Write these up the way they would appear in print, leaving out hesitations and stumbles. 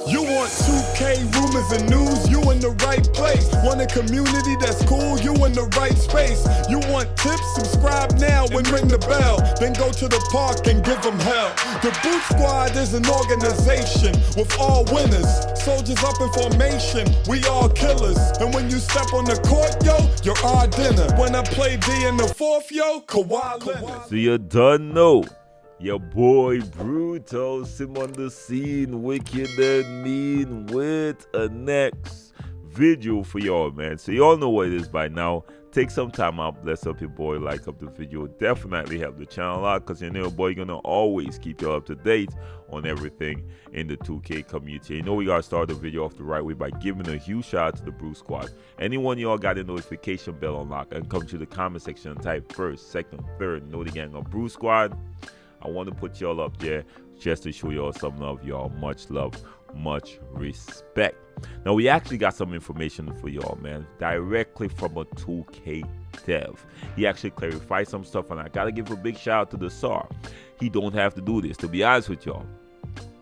You want 2K rumors and news, you in the right place. Want a community that's cool, you in the right space. You want tips, subscribe now and ring the bell. Then go to the park and give them hell. The Boot Squad is an organization with all winners. Soldiers up in formation, we all killers. And when you step on the court, yo, you're our dinner. When I play D in the fourth, yo, Kawhi Leonard. So you done know. Your boy Brutalsim on the scene, wicked and mean, with a next video for y'all, man. So y'all know what it is by now. Take some time out, bless up your boy, like up the video, definitely help the channel out, because your new boy gonna always keep you up to date on everything in the 2K community. You know we gotta start the video off the right way by giving a huge shout out to the Brew Squad. Anyone y'all got a notification bell unlocked, and come to the comment section and type first, second, third, know the gang of Brew Squad. I want to put y'all up there just to show y'all some love, y'all. Much love, much respect. Now, we actually got some information for y'all, man, directly from a 2K dev. He actually clarified some stuff, and I got to give a big shout out to the SAR. He don't have to do this, to be honest with y'all.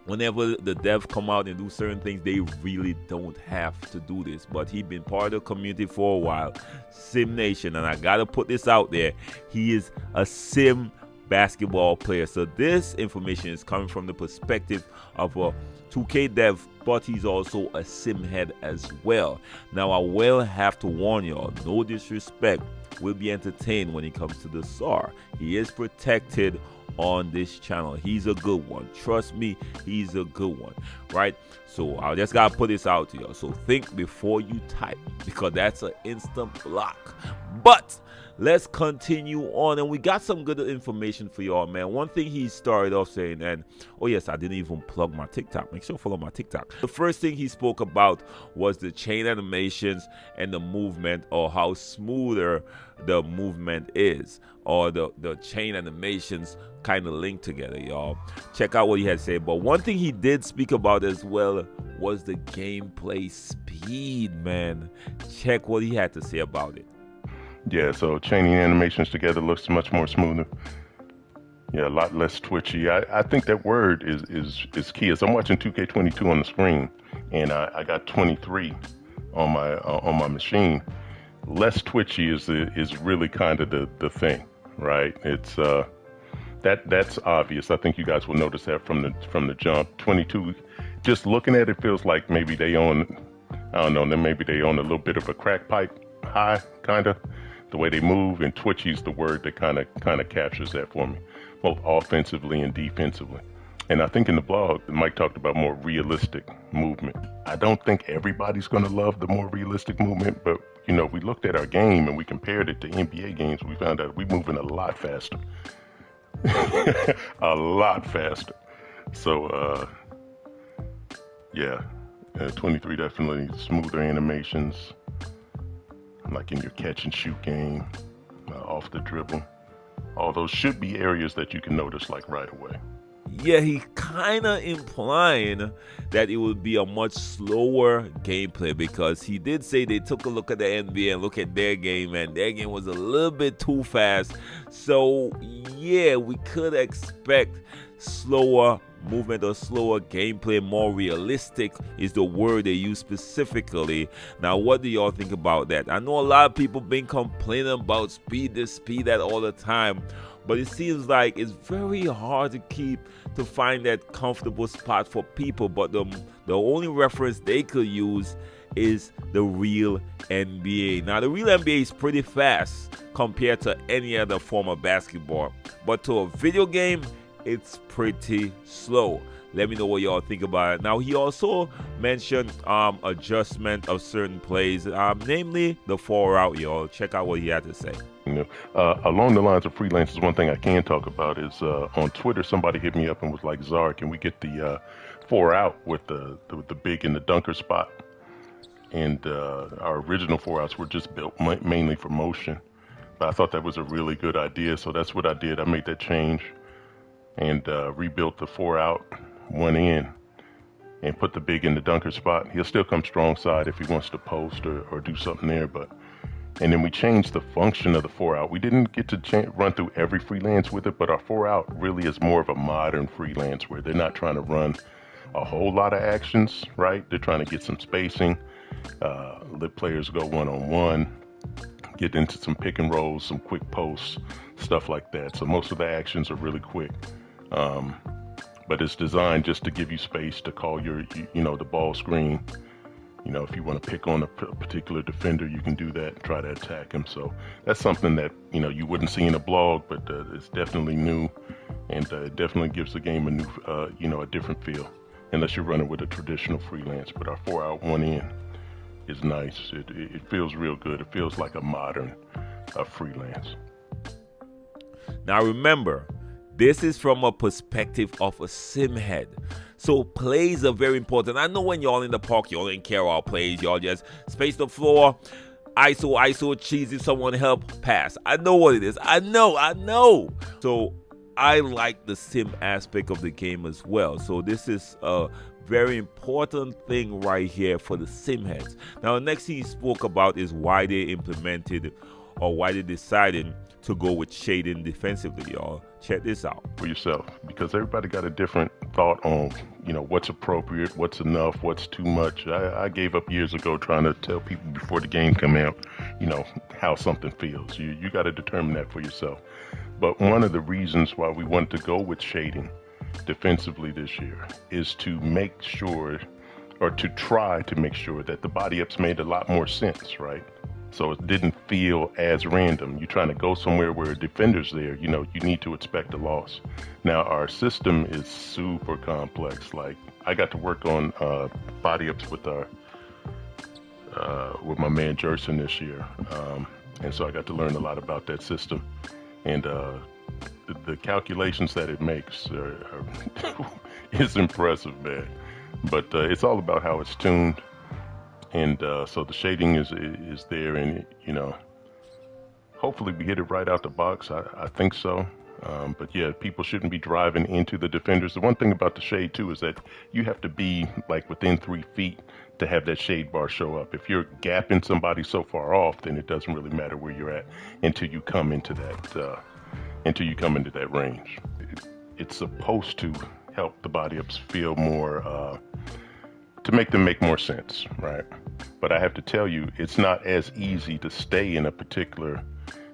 Whenever the dev come out and do certain things, they really don't have to do this. But he been part of the community for a while, Sim Nation, and I got to put this out there. He is a Sim basketball player. So this information is coming from the perspective of a 2K dev, but he's also a sim head as well. Now I will have to warn y'all, no disrespect, will be entertained when it comes to the SAR. He is protected on this channel. He's a good one, trust me, he's a good one, right? So I just gotta put this out to y'all, so think before you type, because that's an instant block. But let's continue on, and we got some good information for y'all, man. One thing he started off saying, and oh yes, I didn't even plug my TikTok. Make sure to follow my TikTok. The first thing he spoke about was the chain animations and the movement, or how smoother the movement is, or the chain animations kind of linked together, y'all. Check out what he had to say. But one thing he did speak about as well was the gameplay speed, man. Check what he had to say about it. Yeah, so chaining animations together looks much more smoother. Yeah, a lot less twitchy. I think that word is key. As I'm watching 2K22 on the screen, and I got 23 on my machine. Less twitchy is really kind of the thing, right? It's that's obvious. I think you guys will notice that from the jump. 22, just looking at it, feels like maybe they own, I don't know, then maybe they own a little bit of a crack pipe high, kind of. The way they move, and twitchy is the word that kind of captures that for me, both offensively and defensively. And I think in the blog, Mike talked about more realistic movement. I don't think everybody's going to love the more realistic movement, but you know, we looked at our game and we compared it to NBA games. We found out we're moving a lot faster, a lot faster. So yeah, 23 definitely smoother animations. Like in your catch and shoot game, off the dribble. All those should be areas that you can notice like right away. Yeah, he kind of implying that it would be a much slower gameplay, because he did say they took a look at the NBA and look at their game, and their game was a little bit too fast. So yeah, we could expect slower movement or slower gameplay. More realistic is the word they use specifically. Now, what do y'all think about that? I know a lot of people been complaining about speed this, speed that all the time, but it seems like it's very hard to find that comfortable spot for people. But the only reference they could use is the real NBA. Now, the real NBA is pretty fast compared to any other form of basketball, but to a video game, it's pretty slow. Let me know what y'all think about it. Now, he also mentioned adjustment of certain plays, namely the 4-out, y'all. Check out what he had to say. You know, along the lines of freelancers, one thing I can talk about is on Twitter, somebody hit me up and was like, Czar, can we get the 4-out with the big in the dunker spot? And our original 4-outs were just built mainly for motion. But I thought that was a really good idea, so that's what I did. I made that change and rebuilt the 4-out, one in, and put the big in the dunker spot. He'll still come strong side if he wants to post or do something there, and then we changed the function of the 4-out. We didn't get to run through every freelance with it, but our 4-out really is more of a modern freelance where they're not trying to run a whole lot of actions, right? They're trying to get some spacing, let players go one-on-one, get into some pick and rolls, some quick posts, stuff like that. So most of the actions are really quick. But it's designed just to give you space to call the ball screen. If you want to pick on a particular defender, you can do that and try to attack him. So that's something that, you wouldn't see in a blog, but it's definitely new, and it definitely gives the game a new, a different feel, unless you're running with a traditional freelance. But our 4-out 1-in is nice. It feels real good. It feels like a modern freelance. Now remember, this is from a perspective of a sim head. So plays are very important. I know when y'all in the park, y'all didn't care about plays. Y'all just space the floor, ISO, cheese, if someone help, pass. I know what it is. I know. So I like the sim aspect of the game as well. So this is a very important thing right here for the sim heads. Now, the next thing he spoke about is why they implemented or why they decided to go with shading defensively, y'all. Check this out. For yourself, because everybody got a different thought on, what's appropriate, what's enough, what's too much. I gave up years ago trying to tell people before the game come out, how something feels. You got to determine that for yourself. But one of the reasons why we wanted to go with shading defensively this year is to make sure, or to try to make sure, that the body ups made a lot more sense, right? So it didn't feel as random. You're trying to go somewhere where a defender's there, you need to expect a loss. Now, our system is super complex. Like, I got to work on body ups with my man Jerson this year. And so I got to learn a lot about that system. And the calculations that it makes is impressive, man. But it's all about how it's tuned. And so the shading is there, and hopefully we get it right out the box. I think so. But yeah, people shouldn't be driving into the defenders. The one thing about the shade too is that you have to be like within 3 feet to have that shade bar show up. If you're gapping somebody so far off, then it doesn't really matter where you're at until you come into that range. It's supposed to help the body ups feel more. To make them make more sense, right? But I have to tell you, it's not as easy to stay in a particular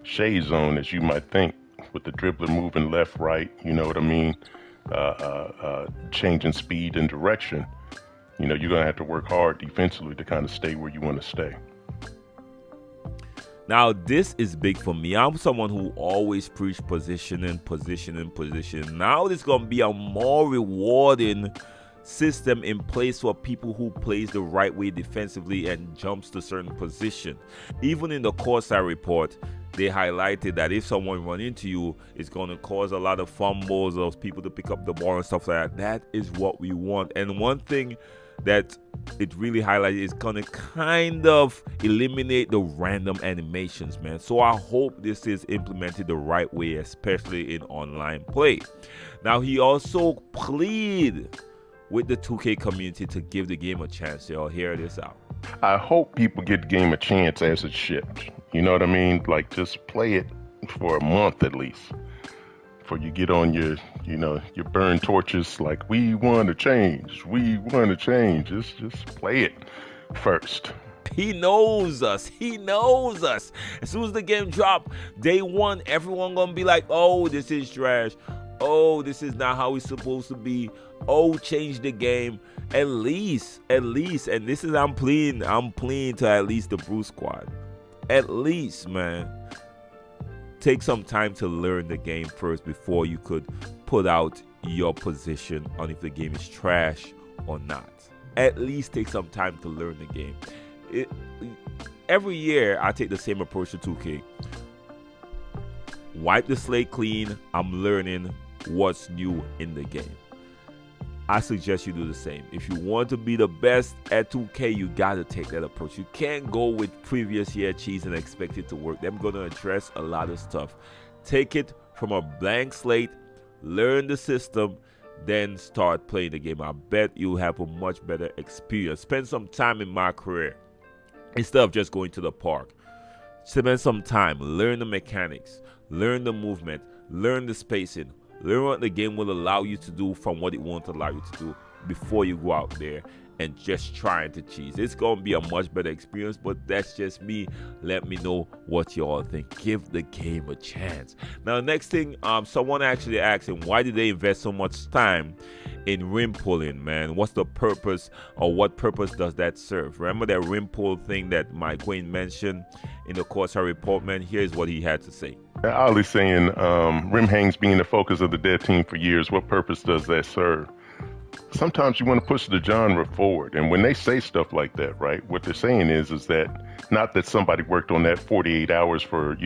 shade zone as you might think, with the dribbler moving left, right, you know what I mean? Changing speed and direction. You're gonna have to work hard defensively to kind of stay where you want to stay. Now, this is big for me. I'm someone who always preach positioning. Now, this is gonna be a more rewarding system in place for people who plays the right way defensively and jumps to certain position. Even in the Corsair report, they highlighted that if someone run into you, it's going to cause a lot of fumbles of people to pick up the ball and stuff like that. That is what we want. And one thing that it really highlighted is going to kind of eliminate the random animations, man. So I hope this is implemented the right way, especially in online play. Now, he also pleaded with the 2K community to give the game a chance. Y'all hear this out. I hope people give the game a chance as it ships. You know what I mean? Like, just play it for a month at least. Before you get on your burn torches like, we want to change. Just play it first. He knows us. As soon as the game drop, day one, everyone gonna be like, oh, this is trash. Oh, this is not how it's supposed to be. Oh, change the game. At least, and this is I'm pleading to at least the Bruce squad. At least, man, take some time to learn the game first before you could put out your position on if the game is trash or not. At least take some time to learn the game. Every year, I take the same approach to 2K. Wipe the slate clean. I'm learning what's new in the game. I suggest you do the same. If you want to be the best at 2K, you got to take that approach. You can't go with previous year cheese and expect it to work. They're going to address a lot of stuff. Take it from a blank slate, learn the system, then start playing the game. I bet you'll have a much better experience. Spend some time in my career instead of just going to the park. Spend some time, learn the mechanics, learn the movement, learn the spacing, learn what the game will allow you to do from what it won't allow you to do. before you go out there and just trying to cheese. It's gonna be a much better experience, but that's just me. Let me know what y'all think. Give the game a chance. Now, next thing, someone actually asking, why did they invest so much time in rim pulling, man? What's the purpose, or what purpose does that serve? Remember that rim pull thing that Mike Wayne mentioned in the Corsair report, man? Here's what he had to say. Ollie's saying, rim hangs being the focus of the dev team for years. What purpose does that serve? Sometimes you want to push the genre forward. And when they say stuff like that, right, what they're saying is that not that somebody worked on that 48 hours for,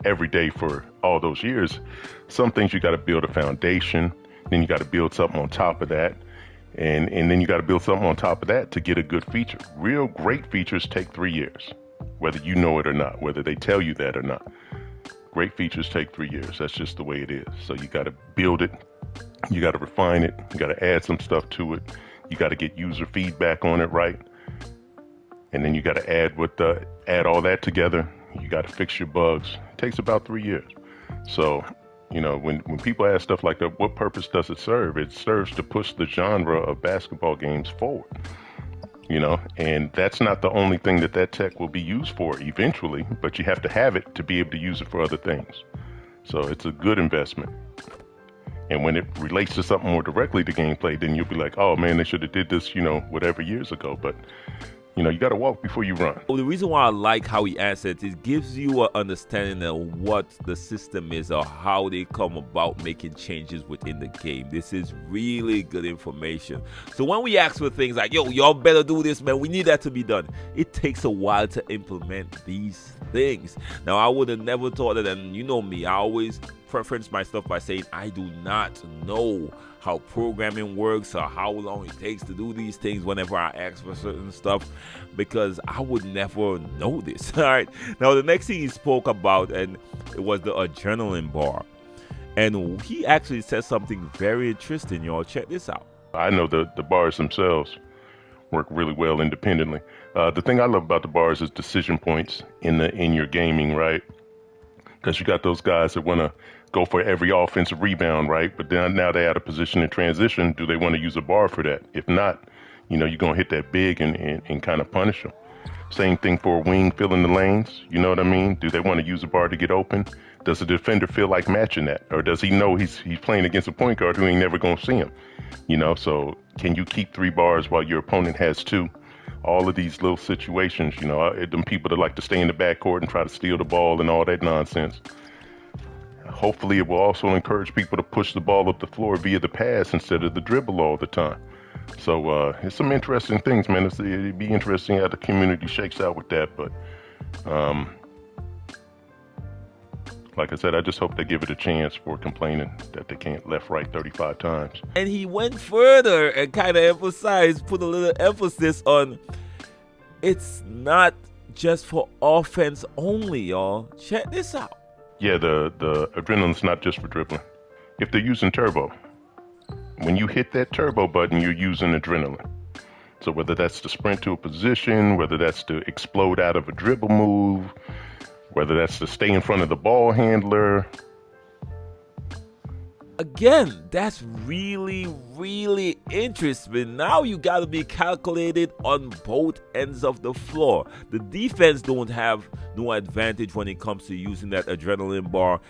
every day for all those years. Some things you got to build a foundation. Then you got to build something on top of that. And then you got to build something on top of that to get a good feature. Real great features take 3 years, whether you know it or not, whether they tell you that or not. Great features take 3 years. That's just the way it is. So you got to build it. You got to refine it. You got to add some stuff to it. You got to get user feedback on it, right? And then you got to add all that together. You got to fix your bugs. It takes about 3 years. So, when people ask stuff like that, what purpose does it serve? It serves to push the genre of basketball games forward. And that's not the only thing that tech will be used for eventually, but you have to have it to be able to use it for other things. So it's a good investment. And when it relates to something more directly to gameplay, then you'll be like, oh man, they should have did this, whatever years ago. But, you got to walk before you run. Well, the reason why I like how he answered, it gives you an understanding of what the system is or how they come about making changes within the game. This is really good information. So when we ask for things like, yo, y'all better do this, man, we need that to be done, it takes a while to implement these things. Now, I would have never thought that, and you know me, I always preference my stuff by saying I do not know how programming works or how long it takes to do these things whenever I ask for certain stuff, because I would never know this. All right. Now, the next thing he spoke about, and it was the adrenaline bar. And he actually said something very interesting, y'all. Check this out. I know the bars themselves work really well independently. The thing I love about the bars is decision points in your gaming, right? Because you got those guys that want to go for every offensive rebound, right? But then now they're out of position in transition. Do they want to use a bar for that? If not, you're going to hit that big and kind of punish them. Same thing for a wing filling the lanes. You know what I mean? Do they want to use a bar to get open? Does the defender feel like matching that? Or does he know he's playing against a point guard who ain't never going to see him? So can you keep 3 bars while your opponent has 2? All of these little situations, them people that like to stay in the backcourt and try to steal the ball and all that nonsense. Hopefully it will also encourage people to push the ball up the floor via the pass instead of the dribble all the time. So it's some interesting things, man. It'd be interesting how the community shakes out with that. But like I said, I just hope they give it a chance for complaining that they can't left, right 35 times. And he went further and kind of put a little emphasis on it's not just for offense only, y'all. Check this out. Yeah, the adrenaline's not just for dribbling. If they're using turbo, when you hit that turbo button, you're using adrenaline. So whether that's to sprint to a position, whether that's to explode out of a dribble move, whether that's to stay in front of the ball handler. Again, that's really, really interesting. Now you got to be calculated on both ends of the floor. The defense don't have no advantage when it comes to using that adrenaline bar,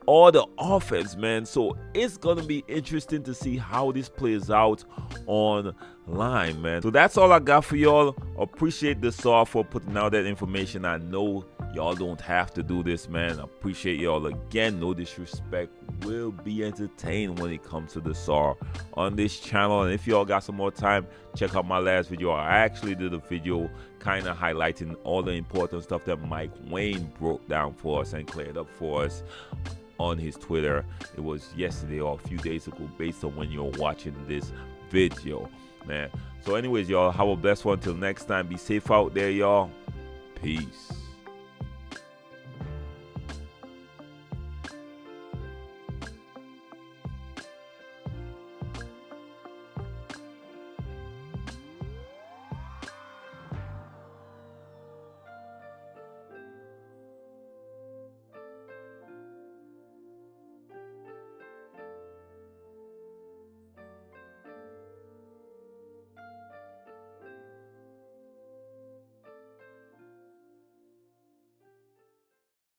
or the offense, man. So it's going to be interesting to see how this plays out online, man. So that's all I got for y'all. Appreciate the SAR for putting out that information. I know y'all don't have to do this, man. I appreciate y'all. Again, no disrespect. Will be entertained when it comes to the SAR on this channel. And if y'all got some more time, check out my last video. I actually did a video kind of highlighting all the important stuff that Mike Wayne broke down for us and cleared up for us on his Twitter. It was yesterday or a few days ago, based on when you're watching this video, man. So anyways, y'all, have a blessed one. Till next time, be safe out there, y'all. Peace.